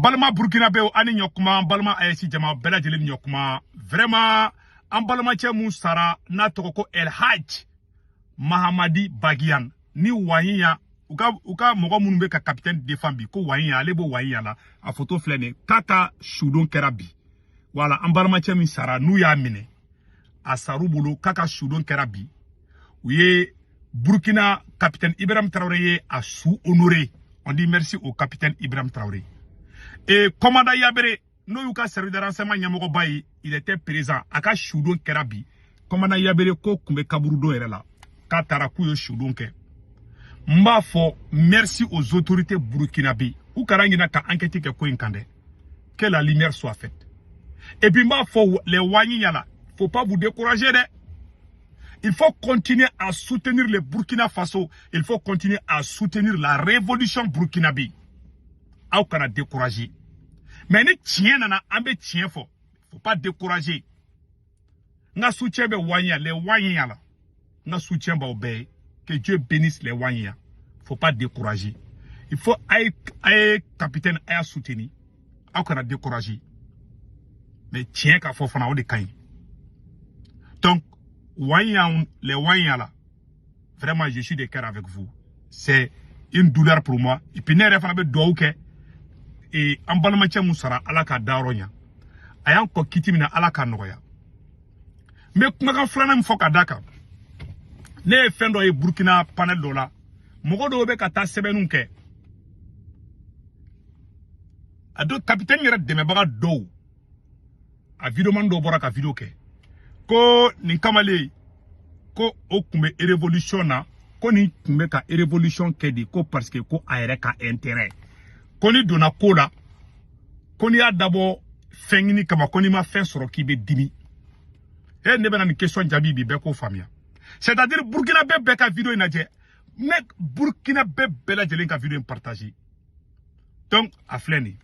Balma Burkinabé ani nyokuma balma ayesi jama bela jeli nyokuma vraiment an balma che mun sara na toko El Hajj Mahamadi Bagian ni wahiya uka mogo munun be ka capitaine défend bi ko wahiya alebo wahiya la a photo flene kaka shudon kerabi wala an balma che min sara nu ya mine a sarubulu kaka shudon kerabi uye Burkina capitaine Ibrahim Traoré a sous-honoré. On dit merci au capitaine Ibrahim Traoré. Et commandant Yabere, nous avons servi de renseignement Nyamogo Bayi, il était présent. Aka Choudon Kerabi. Commandant Yabere ko kumbe kaburudo erela. Katara kuyo Choudon ke. Mba fo merci aux autorités burkinabé. Ou karangina ka enquête ke ko inkande. Que la lumière soit faite. Et puis mba fo les wani yala. Faut pas vous décourager de. Il faut continuer à soutenir le Burkina Faso. Il faut continuer à soutenir la révolution burkinabé. Aou kana décourager. Mais ni tien nana ambe tien fo. Faut pas décourager. Nga soutien be wanya les wanya la. Nga soutien ba obé. Que Dieu bénisse les wanya. Faut pas décourager. Il faut aïe capitaine aïe soutenir. Aou kana décourager. Mais tien ka fo fana o de kain. Donc les wanya là, vraiment je suis de cœur avec vous. C'est une douleur pour moi. Et puis ne refana be douke et en balmatia musara alaka daronya. Ayan ko kitimina alaka noya. Mais kuma flana mfoka daka. Ne fendo e Burkina panel dola. Mogo do be kata sebenunke. Ado capitaine yere de mebaga do. A video mando bora ka video ke. Ko ni kamale ko okumbe révolution na ko ni kumbe ka révolution kedi ko parce que ko ayere ka intérêt ko ni dona ko la ko ni adabo fengini kama ko ni ma fin soro ki be dimi e ne bana ni question jabi bi be ko famia c'est-à-dire Burkina be ka vidéo ina je nek Burkina be la jelen ka vidéo partager donc a fleni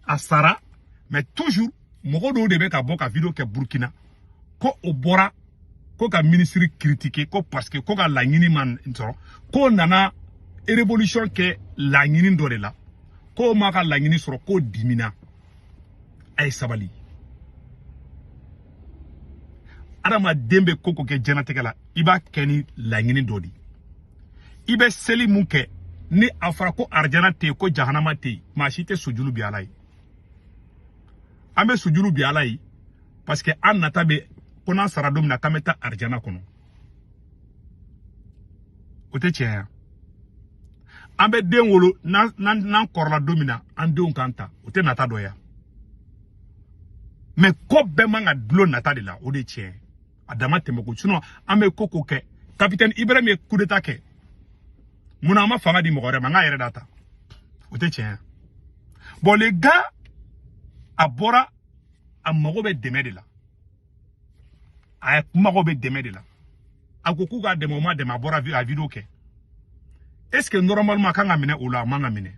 a sara mais toujours mogo do de be ka boka vidéo ke Burkina ko obora ko ka ministre critiquer ko parce que ko ka la nyini man ntoro ko nana révolution ke la nyini ndore la ko ma ka la nyini soro ko dimina ay sabali adama dembe koko ke janate la iba keni la nyini dodi ibe seli munke ni afara ko arjana te ko jahannama te ma shite sujulu bi alai ambe sujulu bi alai parce que an natabe kona saradom na kameta arjana kono ote tien ambe denwolo nan korla domina an don kanta ote nata doya mais ko be manga dlo nata de la ode tien adama temoko sinon ambe koko ke capitaine Ibrahim coup d'état ke muna ma fanga di mogore manga yere data ote tien bon les gars abora amogo be deme de la a mago be deme de la agoku ga demo ma de ma bora a vidéo ke est-ce que normalement quand amine ou la manga mine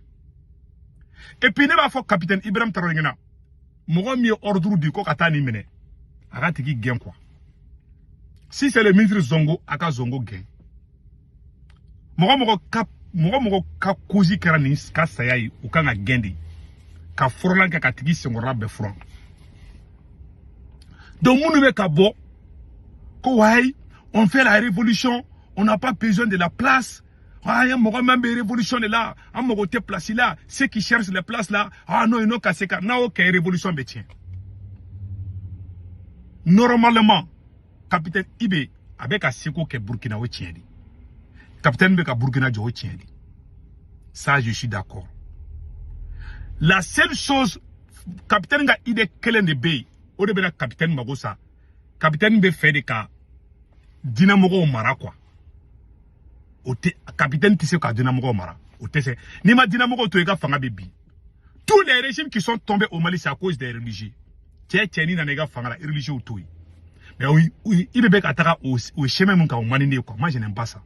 et puis ne va faut capitaine Ibrahim Traoré ngena mogo mi ordre di ko katani mine aga tiki gen quoi si c'est le ministre Zongo aka Zongo gen mogo ka kozi kerani ka sayai u kanga gendi ka forolan ka tiki sengora be front donc mounou be ka bo on fait la révolution, on n'a pas besoin de la place. Ah, il y a même une révolution là, on a des places là, ceux qui cherchent les places là, ah non, ils n'ont qu'à se faire, non, aucune révolution me tient. Normalement, capitaine Ibe, avec un seko que Burkina ou tient. Capitaine Beka Burkina jo tient. Ça, je suis d'accord. La seule chose, capitaine ga ide kelen de bay, au début, capitaine Magosa, capitaine be fait des cas. Dinamogo mara quoi. Ote capitaine tisse ka dinamogo mara. Ote c'est ni ma dinamogo to ega fanga bebi. Tous les régimes qui sont tombés au Mali c'est à cause des religieux. Tcheni na nega fanga la religieux autoy. Mais oui, il be ataka au chemin mon ka o manine quoi. Moi je n'aime pas ça.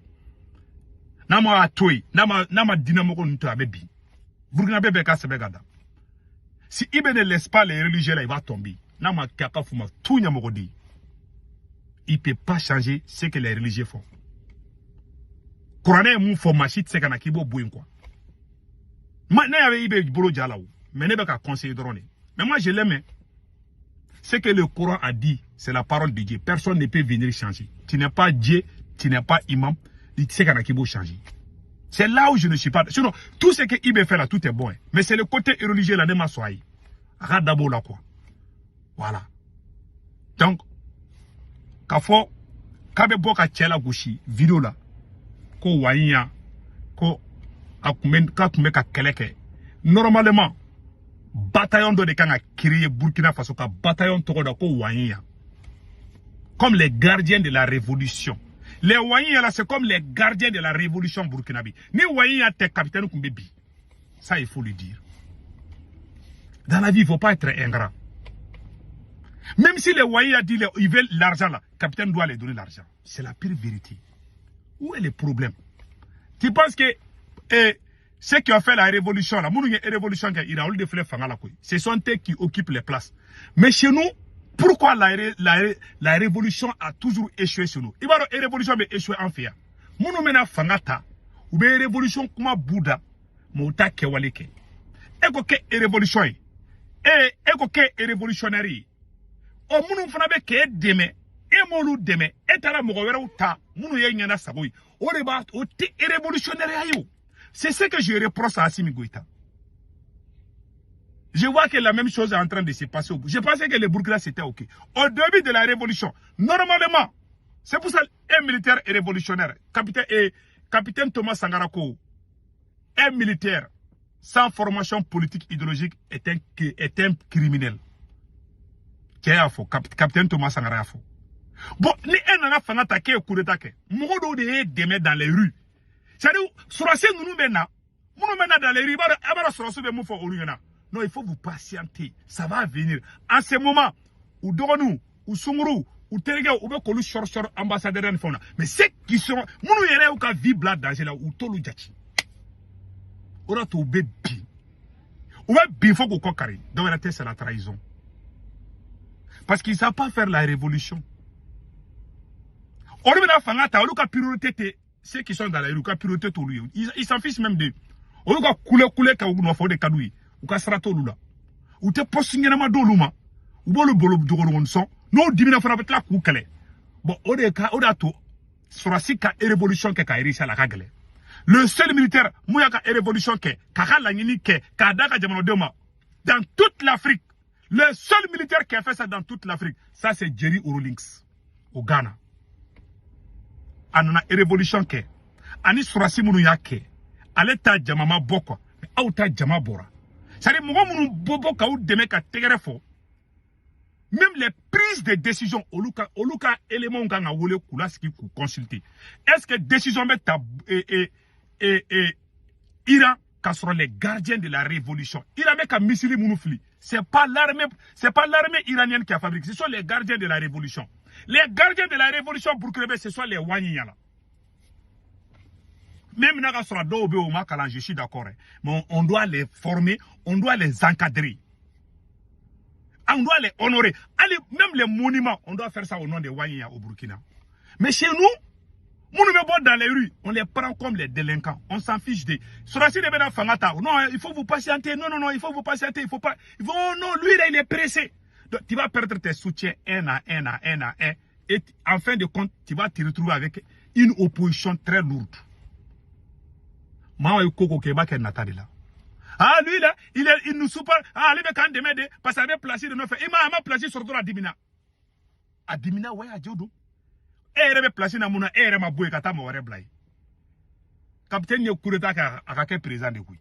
Na ma atoy, na ma dinamogo nto abebi. Burkina bebe ka sebegada. Si Ibe ne laisse pas les religieux là il va tomber. Na ma kaka fuma tout nyamogo di. Il ne peut pas changer ce que les religieux font. Coran est mon formation, c'est qu'on a qui beau quoi. Maintenant, il y avait Bolo Dialaou. Mais il n'y a pas conseiller drone. Mais moi, je l'aime. Ce que le Coran a dit, c'est la parole de Dieu. Personne ne peut venir changer. Tu n'es pas Dieu, tu n'es pas imam. Tu sais qu'on a qui peut changer. C'est là où je ne suis pas. Sinon, tout ce que Ibé fait là, tout est bon. Hein. Mais c'est le côté religieux là de ma soie. Radabo là quoi. Voilà. Donc, kafo, kabe boka tchela gushi, vidéo là. Ko wanya, ko akumen ka keleke. Normalement, bataillon de Kanga créé Burkina Faso, ka bataillon togoda ko wanya. Comme les gardiens de la révolution. Les Wanyia là, c'est comme les gardiens de la révolution burkinabé. Ni Wanyia t'es capitaine Kumbebi. Ça, il faut le dire. Dans la vie, il ne faut pas être ingrat. Même si les Wanyia disent qu'ils veulent l'argent là, le capitaine doit les donner l'argent. C'est la pire vérité. Où est le problème? Tu penses que ceux qui ont fait la révolution là, ce sont eux qui occupent les places. Mais chez nous, pourquoi la révolution a toujours échoué sur nous? Il va y avoir une révolution qui a échoué en fait. Mounou mena fangata, ou bien révolution kuma Bouddha, mouta kewaleke. Eko ke révolution yi. Eko ke révolutionnaire yi. O mounou fanabe ke deme, molu deme, etala mugawera uta, mounou ye nyana sagoyi. O reba, o te révolutionnaire ayo. C'est ce que je reproche à Assimi Goïta. Je vois que la même chose est en train de se passer au bout. Je pensais que le Burkina c'était ok. Au début de la révolution, normalement, c'est pour ça un militaire est révolutionnaire. Capitaine Thomas Sangarako, un militaire sans formation politique idéologique est un criminel. Capitaine Thomas Sangarako. Bon, ni un an fait attaquer au coup d'attaque. Mouro de demain dans les rues. C'est-à-dire, sur la scène, nous maintenant dans les rues, non, il faut vous patienter. Ça va venir. En ce moment, ou Doronou, ou Sunguru, ou Terega, ou Bekolu, Chor, ambassadeur de Fona. Mais ceux qui sont, mounou yere ou ka vibla danger là, ou Tolu Djachi. On a tout bébi. Ou bien, faut qu'on carré. Donc, la tête, c'est la trahison. Parce qu'ils ne savent pas faire la révolution. On a fait la priorité, ceux qui sont dans la rue, priorité tout lui. Ils s'en fichent même d'eux. On a couler, quand on a fait des cadeaux. Ou ka srato lula ou te posingena ma doluma ou bolo bolo jogoro won son no dimina fana betla ku kale bon o da to surasi ka révolution ke ka irisa la kagele le seul militaire muya ka révolution ke ka la nyini ke ka daga jamano dema dans toute l'Afrique. Le seul militaire qui a fait ça dans toute l'Afrique, ça c'est Jerry Rawlings au Ghana. Anana révolution ke ani surasi munu yake aleta jamama boko auta jama bora. C'est-à-dire, même les prises de décision, oluka élément nga wole kula ski ku consulter. Est-ce que décision meta Iran qui sont les gardiens de la révolution. Iran meka misili mounoufli. C'est pas l'armée iranienne qui a fabriqué, ce sont les gardiens de la révolution. Les gardiens de la révolution burkinabé, ce sont les Wanyala. Même je suis d'accord. Mais on doit les former, on doit les encadrer. On doit les honorer. Allez, même les monuments, on doit faire ça au nom des Wanyia au Burkina. Mais chez nous, dans les rues, on les prend comme les délinquants. On s'en fiche des. Non, il faut vous patienter. Non, il faut vous patienter. Il faut pas. Non, lui, là, il est pressé. Donc, tu vas perdre tes soutiens un à un. Et en fin de compte, tu vas te retrouver avec une opposition très lourde. Ah, lui là, il nous supporte. Ah, lui, quand il m'a parce qu'il avait placé de nos faits. Il m'a placé sur la Dimina. À Dimina, ouais, à Djodo. Et il avait placé dans mon air, et m'a boué, kata m'a blay. Capitaine, il y a coup d'état à quel président de Gouy.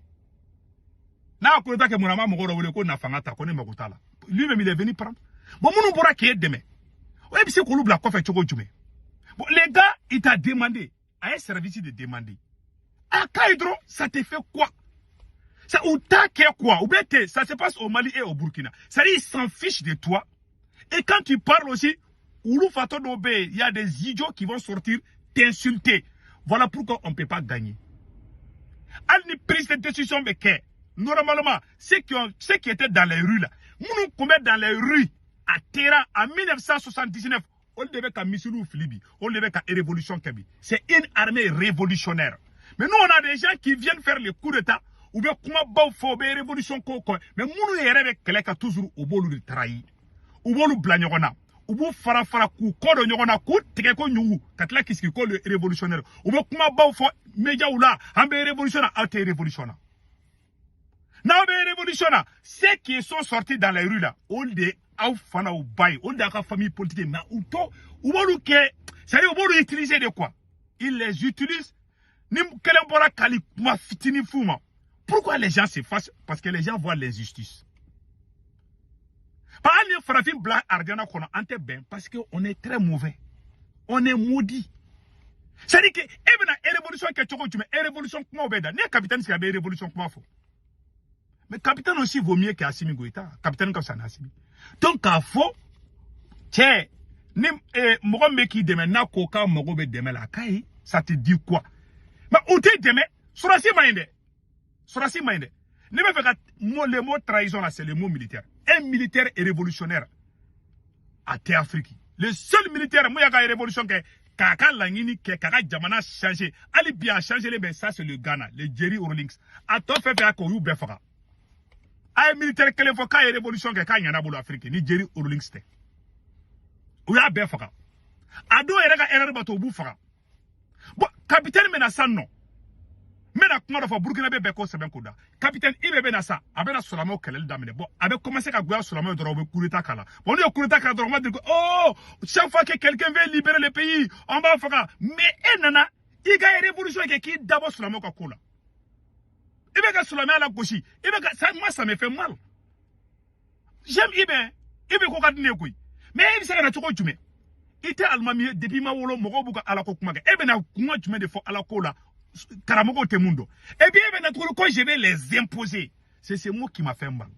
Là, coup d'état que mon amant m'a voulu qu'on a fangata, qu'on est Magotala. Lui-même, il est venu prendre. Bon, mon pourra qui est demain. Ouais, puis c'est qu'on oublie la coiffe et Tchogo Djumé. Bon, les gars, il t'a demandé, à un service de demander. À Kaïdro, ça te fait quoi? Ça ou t'as quoi? Ou bien ça se passe au Mali et au Burkina. Ça dit, ils s'en fichent de toi. Et quand tu parles aussi, il y a des idiots qui vont sortir t'insulter. Voilà pourquoi on ne peut pas gagner. Elle n'y prise de décision, mais que normalement, ceux qui étaient dans les rues là, nous commettons dans les rues à Terra en 1979, on devait qu'à Missoulou Filibi, on devait qu'à Révolution Kabi. C'est une armée révolutionnaire. Mais nous, on a des gens qui viennent faire les coups d'État. ou bien kuma baw fo be révolution ko mais munu yere be kele ka toujours o bolu de trahi o bolu bla nyogona o bu fara ku kodo nyogona ku tike ko nyugu katla kiski ko le révolutionnaire o be kuma baw fo media oula ambe révolutionnaire a été révolutionnaire na be révolutionnaire ceux qui sont sortis dans les rues là on de au fana ou bay on de ka famille politique mais ou to ou bolu ke ça dit o bolu utiliser de quoi ils les utilisent ni kelen bora kali kuma fitini fuma. Pourquoi les gens s'effacent? Parce que les gens voient l'injustice. Par exemple, Farafin Blanc Ardiana qu'on a ante ben parce qu'on est très mauvais. On est maudit. C'est-à-dire que, révolution que tu mets, révolution comment on beda. N'est capitaine qui a des révolutions comment faut. Mais capitaine aussi vaut mieux qu'Assimi Goïta. Capitaine comme ça n'Assimi. Donc, à faux, tiens, ni, Mogombe qui demain n'a qu'aucun Mogombe demain la caille, ça te dit quoi? Mais où t'es demain? Sur la semaine. Sorasi Maïne. Ne me fait le mot trahison là, c'est le mot militaire. Un militaire est révolutionnaire à terre Afrique. Le seul militaire, moi, qui a révolution, que Kaka Langini, que Kaka Djamana a changé. Ali bien changé, mais ça, c'est le Ghana, le Jerry Rawlings. A toi, fait faire qu'on y befara. Un militaire, quelle fois qu'il y a révolution, que Kaka Yana Boulou Afrique, ni Jerry Rawlings. Ou ya befara. Ado erega erreur bato boufara. Bon, capitaine menaçant non. Mais na kuma dafa Burkina be ko seben ko da capitaine Ibe na sa abena solamo kelel damene bon avec commencé ka goya solamo doro be coup d'état kala bon yo coup d'état kala doro ma dire oh chaque fois que quelqu'un veut libérer le pays on va faire mais nana il ga révolution qui d'abord solamo ka kola Ibe ga solamo à la gauche Ibe ga ça moi ça me fait mal j'aime Ibe ko ka dine koy mais il s'est na choko jume ite almami depuis ma wolo mo ko buka ala ko kuma ga na kuma jume de fo ala kola Karamogo Temundo. Et bien, quand je vais les imposer, c'est ce mot qui m'a fait mal.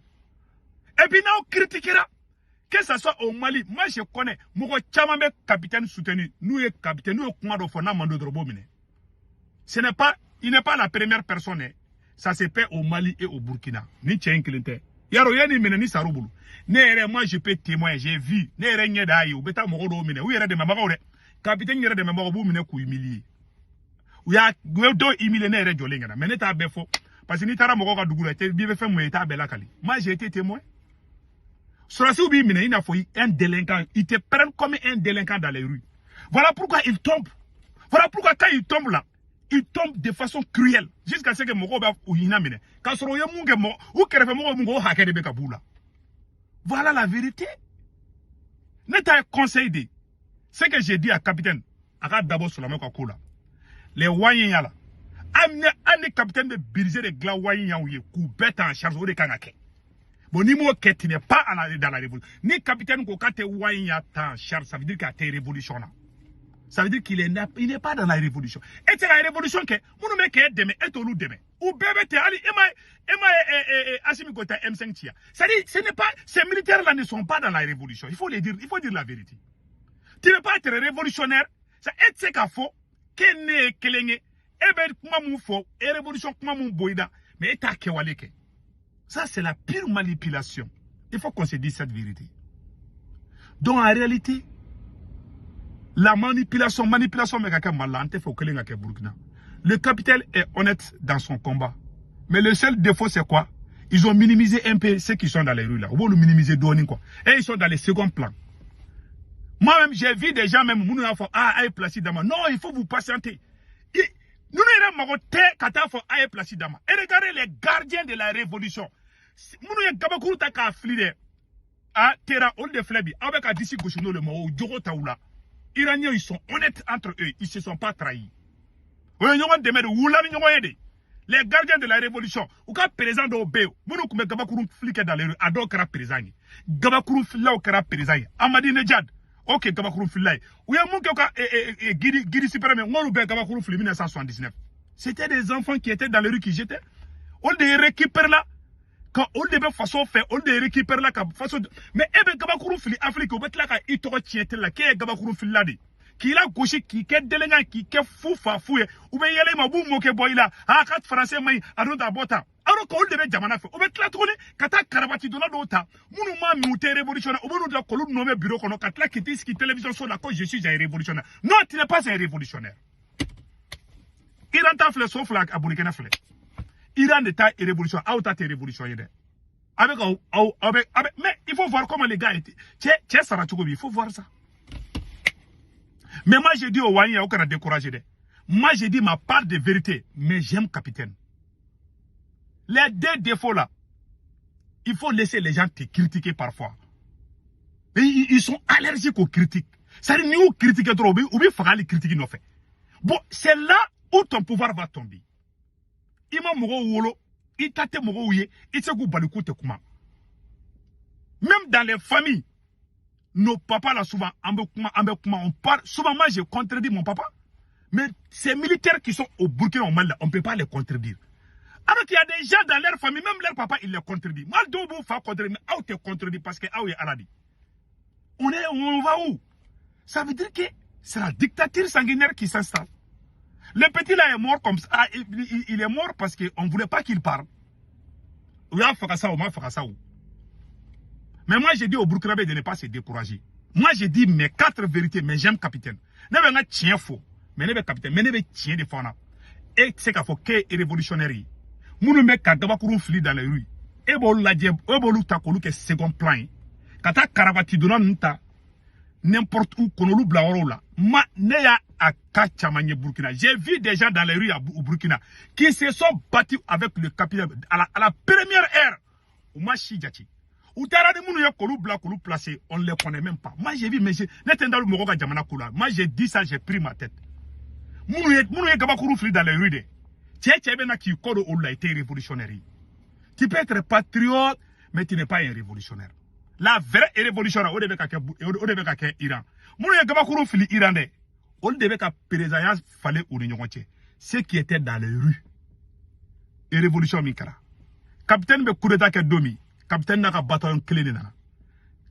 Et puis, nous critiquera. Que ce soit au Mali, moi je connais, mon chamambe capitaine soutenu, nous est capitaine, nous est commandant fona mando drobomine. Ce n'est pas, il n'est pas la première personne. Ça se fait au Mali et au Burkina. Ni tien kilente. Yaro yani mene ni sarubulu. Ne moi je peux témoigner, j'ai vu. Ne ere nye dayi, ou beta moro do mine. Ou yere de mamagore. Capitaine yere de mamagore mine ku humilier. Ou ya do humilier ne ere jolengana. Mais ne ta befo. Parce que ni tara moko ka dugula te bibe fait mo eta bela kali. Moi j'ai été témoin. Sorasi ou mine il a fait un délinquant, il te prend comme un délinquant dans les rues. Voilà pourquoi il tombe. Voilà pourquoi quand il tombe là, il tombe de façon cruelle. Jusqu'à ce que moko ba ou yina mine. Quand soro ye munge mo ou kerefe moko mungo hakede be kabula. Voilà la vérité. N'est un conseil de ce que j'ai dit à capitaine, à d'abord sur la main kola. Les Wanyens là, amener capitaine de briser les glas Wanyens ou coup bête en charge de Kanake. Bon, ni moi qui n'est pas dans la révolution. Ni capitaine Kokate Wanyens en charge, ça veut dire qu'il a été révolutionnaire. Ça veut dire qu'il n'est pas dans la révolution. Et c'est la révolution que mon mec est demain, est au loup demain. Ou bébé te ali, Assimi Goïta M5 Tia. C'est-à-dire, ce n'est pas, ces militaires-là ne sont pas dans la révolution. Il faut le dire, il faut dire la vérité. Tu ne peux pas être révolutionnaire. Ça est ce qu'il faut, qu'elle n'est kelenge, ben comment mon faux, et révolution comment mon boïda, mais est à kewaleke. Ça, c'est la pire manipulation. Il faut qu'on se dise cette vérité. Donc, en réalité, la manipulation, mais quelqu'un malante, faut que les Burkina. Le capitaine est honnête dans son combat. Mais le seul défaut, c'est quoi? Ils ont minimisé un peu ceux qui sont dans les rues là. Ils vont le minimiser d'où quoi. Et ils sont dans les seconds plans. Moi-même, j'ai vu des gens même, non, il faut vous patienter. Nous n'avons pas et regardez les gardiens de la révolution. Nous n'avons pas à Terra, on de Flebi, avec un d'ici Gouchino le mot, Djoro Taoula. Iraniens, ils sont honnêtes entre eux, ils ne se sont pas trahis. Les gardiens de la révolution, ou quand présent de Obéo, vous nous comme Gabakourou fliqué dans les rues, à d'autres présents. Gabakourou fila au kara présent. Amadi Nejad, ok, Gabakourou fila. Ou y'a mon kaka Giri Superman, on nous Gabakourou fila 1979. C'était des enfants qui étaient dans les rues qui jetaient. On les récupère là. Quand on devait façon faire, on les récupère là, façon. Mais eh ben Gabakourou fila Afrique, on va là, il t'aura tienté là, qui est Gabakourou fila là. Qui l'a gauche, qui est délinquant, qui est fou, fou, ou bien y'a les mabou moke boy là, à 4 français, mais à d'autres bota. Alors qu'on devait jamana fait, ou bien là, tourner, kata karabati donna d'autres, mounouman mouté révolutionnaire, ou bien nous de la colonne nommé bureau qu'on a katla qui dit qui télévision sur la cause, je suis un révolutionnaire. Non, tu n'es pas un révolutionnaire. Il entend fleur sauf là, à Burkina fleur. Iran de ta révolution, ta révolution. Mais il faut voir comment les gars étaient. Il faut voir ça. Mais moi, j'ai dit au Wani, il n'y a aucun découragé. Moi, j'ai dit ma part de vérité. Mais j'aime capitaine. Les deux défauts là, il faut laisser les gens te critiquer parfois. Et ils sont allergiques aux critiques. Ça veut dire que critiquer trop, ou bien faire les critiques non fait. Bon, c'est là où ton pouvoir va tomber. Il m'a mouru il t'a te mouru il se goûte balikou te kuma. Même dans les familles, nos papas là souvent, on parle. Souvent moi j'ai contredit mon papa. Mais ces militaires qui sont au Burkina au Mali, on ne peut pas les contredire. Alors qu'il y a des gens dans leur famille, même leur papa, il les contredit. Moi, je ne pas contredire, mais où te contredit parce que où est Aladi. On va où? Ça veut dire que c'est la dictature sanguinaire qui s'installe. Le petit là est mort comme ça. Il est mort parce qu'on ne voulait pas qu'il parle. Mais moi, j'ai dit au Burkinabé de ne pas se décourager. Moi, j'ai dit mes 4 vérités, mais j'aime capitaine. Ne vais pas tiens faux. Mais ne vais capitaine. Mais ne vais tiens de fauna. Et c'est qu'il faut qu'il est révolutionnaire. Mounou me kagabakuru fili dans les rues. Et bolu la djeb, et bolu ta kolu ke second plan. Kata karavati dona nta n'importe où konolu blaoro la. Ma ne ya akacha manye Burkina. J'ai vu des gens dans les rues au Burkina qui se sont battus avec le capitaine à la première ère. Ou ma shijati. Ou tara de mounou ya kolu bla kolu placé, on les connaît même pas. Moi j'ai vu mais n'etenda lu moroga jamana kula. Moi j'ai dit ça, j'ai pris ma tête. Mounou ya gabakuru fili dans les rues de. Tu été révolutionnaire. Tu peux être patriote, mais tu n'es pas un révolutionnaire. La vraie révolutionnaire, on devait qu'à Iran. Mon Gabakuru fili Iranais, on devait qu'à Pérésaïas fallait ou l'Union. Ceux qui étaient dans les rues. Et révolution Mikara. Capitaine de coup d'état domi, capitaine n'a qu'à bataillon clé.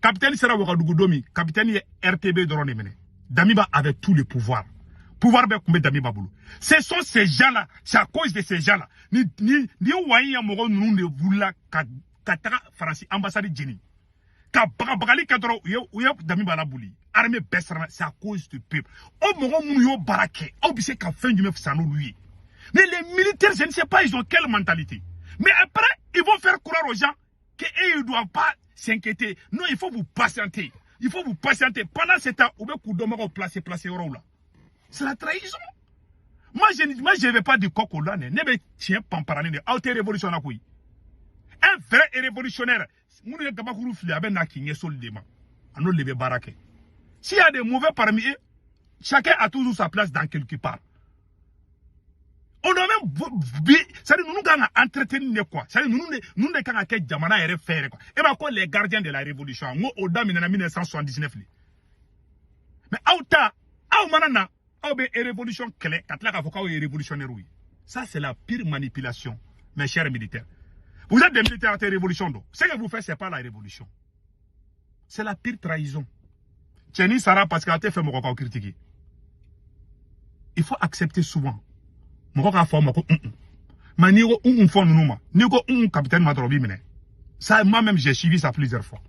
Capitaine sera Ouagadougou domi, capitaine est RTB de Ronemene. Damiba avait tous les pouvoirs. Pouvoir be kumbe Damiba Boulou. Ce sont ces gens-là, c'est à cause de ces gens-là. Ni ouayi ya moro nous ne voula katara Franci ambassade Jenny. Ka bagali kadro ouye Damiba la bouli. Armée Bessara, c'est à cause du peuple. Oh moro mouyo barake. Oh bise ka fin du meuf sanou lui. Mais les militaires, je ne sais pas, ils ont quelle mentalité. Mais après, ils vont faire croire aux gens qu'ils ne doivent pas s'inquiéter. Non, il faut vous patienter. Il faut vous patienter. Pendant ce temps, vous pouvez placer au rôle là. C'est la trahison. Moi, je ne vais pas du coq au lane. Ne me tiens pas en parler de autre révolutionnaire. Un vrai révolutionnaire. S'il y a des mauvais parmi eux, chacun a toujours sa place dans quelque part. On a même. Ça veut dire nous avons entretenu quoi. Ça veut dire nous avons fait Jamana et faire quoi. Et bien, quoi, les gardiens de la révolution. Moi, au dame en 1979. Mais manana. Révolution clé, révolutionnaire. Ça, c'est la pire manipulation, mes chers militaires. Vous êtes des militaires à la révolution. Ce que vous faites, ce n'est pas la révolution. C'est la pire trahison. Tcheni Sara, parce qu'elle a fait mon critiquer. Il faut accepter souvent. Mon mais ni fois nous capitaine Madrobi mene. Ça, moi-même, j'ai suivi ça plusieurs fois.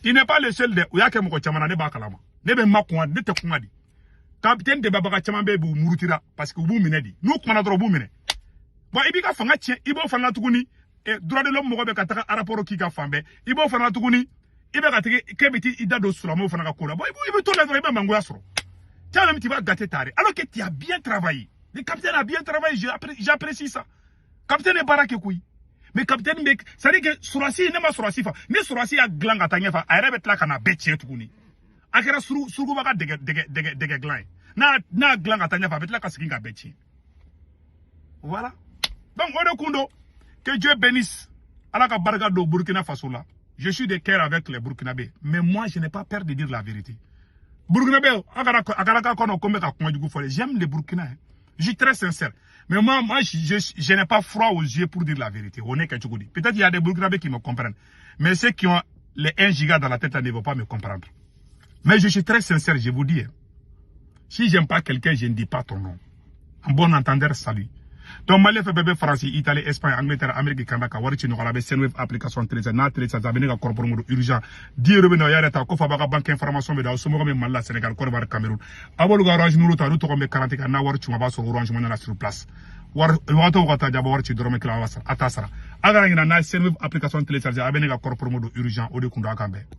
Il n'est pas le seul de. Il y a que mon chamana ne ba kalama. Ne be makwa, ne te kumadi. Capitaine de Babaka Chamambe bu Murutira parce que vous menez dit. Nous, on a trop vous menez. Bon, il y a un tien, il y a un tukuni, et droit de l'homme, Morabe Katara, à rapport au Kika Fambe, il y a un tukuni, il y a un Kebiti, il y a un Solamo, Fanakola. Bon, il veut tout le droit, Mangoasro. Tu as même tu vas gâter tard. Alors que tu as bien travaillé. Le capitaine a bien travaillé, j'apprécie ça. Capitaine est barakekoui. Mais capitaine, ça dit que Surasi n'est pas Surasi. Mais Surasi a glang à Tanyefa, a rêvé là qu'on a bêché tukuni. Akera suru baka dege glan. Na glan atanya fa betla kasiki nga beti. Voilà. Donc on kundo que Dieu bénisse alaka barga do Burkina Faso là. Je suis de cœur avec les Burkinabés, mais moi je n'ai pas peur de dire la vérité. Burkinabé akara kono kombe ka konju fole. J'aime les Burkinais. Je suis très sincère. Mais moi je n'ai pas froid aux yeux pour dire la vérité. On est Kachugudi. Peut-être il y a des Burkinabés qui me comprennent, mais ceux qui ont les 1 giga dans la tête ne vont pas me comprendre. Mais je suis très sincère, je vous dis. Si j'aime pas quelqu'un, je ne dis pas ton nom. En bon entendeur, salut. Donc, Malais fait bébé France, Italie, Espagne, Angleterre, Amérique, Canada, Warichi, Norabe, Senwave, application télésa, na télésa, Zabenega, corporamo, urgent. Dire Rubino, Yareta, Kofabaga, banque information, mais dans ce moment, Mala, Sénégal, Corbar, Cameroun. Aboluga, Orange, Nourouta, Routourome, 40, na Warichi, Mabas, Orange, Monana sur place. wato wata jaba war ci dorome kila wasar atasara agara ngina na Senweb application télécharger abene ga corps promo do urgent o de kunda kambe